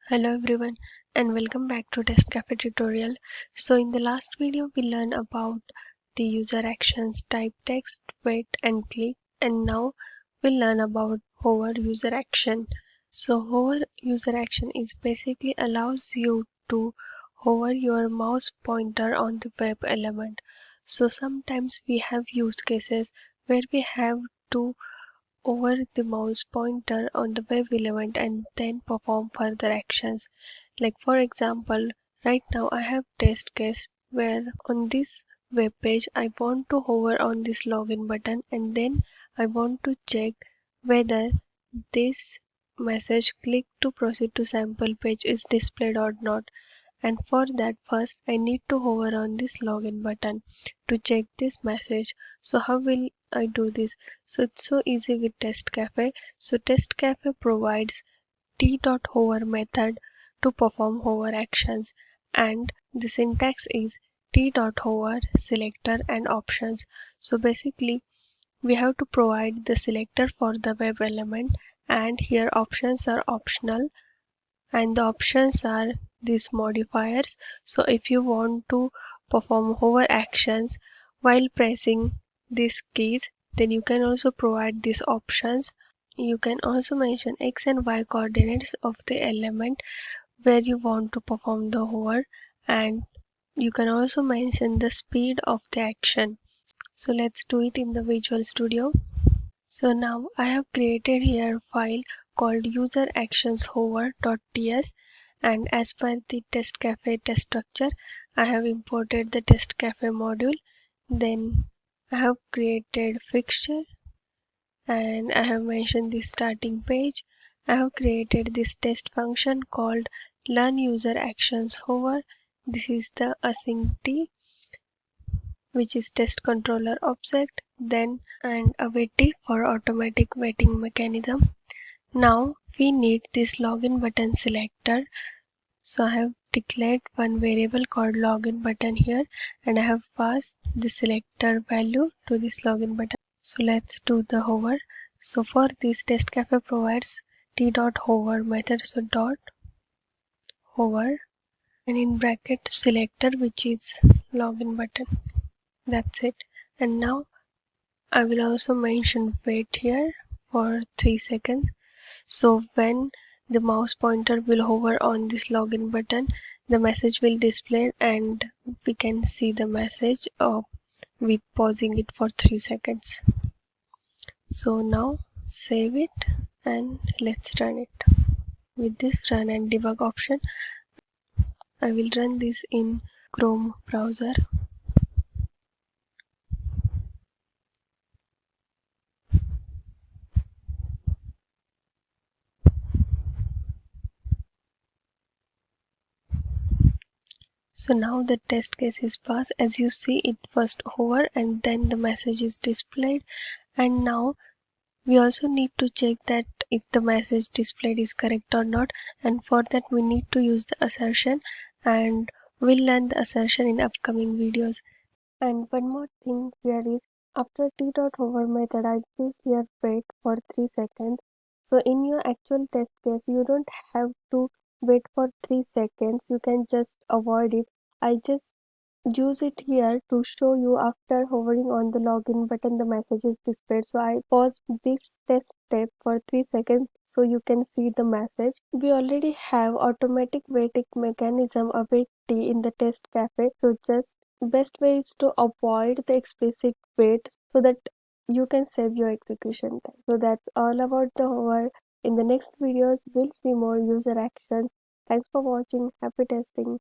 Hello everyone and welcome back to Test Cafe tutorial. So in the last video we learned about the user actions type text, wait and click, and now we'll learn about hover user action. So hover user action is basically allows you to hover your mouse pointer on the web element. So sometimes we have use cases where we have to over the mouse pointer on the web element and then perform further actions. Like for example, right now I have test case where on this web page I want to hover on this login button and then I want to check whether this message click to proceed to sample page is displayed or not. And for that, first I need to hover on this login button to check this message. So how will I do this? So it's so easy with Test Cafe. So Test Cafe provides t.hover method to perform hover actions, and the syntax is t.hover selector and options. So basically we have to provide the selector for the web element, and here options are optional, and the options are these modifiers. So if you want to perform hover actions while pressing these keys, then you can also provide these options. You can also mention x and y coordinates of the element where you want to perform the hover, and you can also mention the speed of the action. So let's do it in the Visual Studio. So now I have created here a file called useractionshover.ts, and as per the test cafe test structure I have imported the test cafe module. Then I have created fixture and I have mentioned the starting page. I have created this test function called learn user actions hover. This is the async t, which is test controller object, then and await t for automatic waiting mechanism. Now we need this login button selector. So I have declared one variable called login button here, and I have passed the selector value to this login button. So let's do the hover. So for this test cafe provides t.hover method, so dot hover and in bracket selector, which is login button. That's it. And now I will also mention wait here for 3 seconds. So when the mouse pointer will hover on this login button, the message will display and we can see the message with pausing it for 3 seconds. So now save it and let's run it. With this run and debug option, I will run this in Chrome browser. So now the test case is passed. As you see, it first hover and then the message is displayed. And now we also need to check that if the message displayed is correct or not, and for that we need to use the assertion, and we'll learn the assertion in upcoming videos. And one more thing here is after t.hover method I used here wait for 3 seconds. So in your actual test case you don't have to wait for 3 seconds, you can just avoid it. I just use it here to show you after hovering on the login button the message is displayed. So I pause this test step for 3 seconds so you can see the message. We already have automatic waiting mechanism await t in the test cafe, so just best way is to avoid the explicit wait so that you can save your execution time. So that's all about the hover. In the next videos we'll see more user actions. Thanks for watching. Happy testing.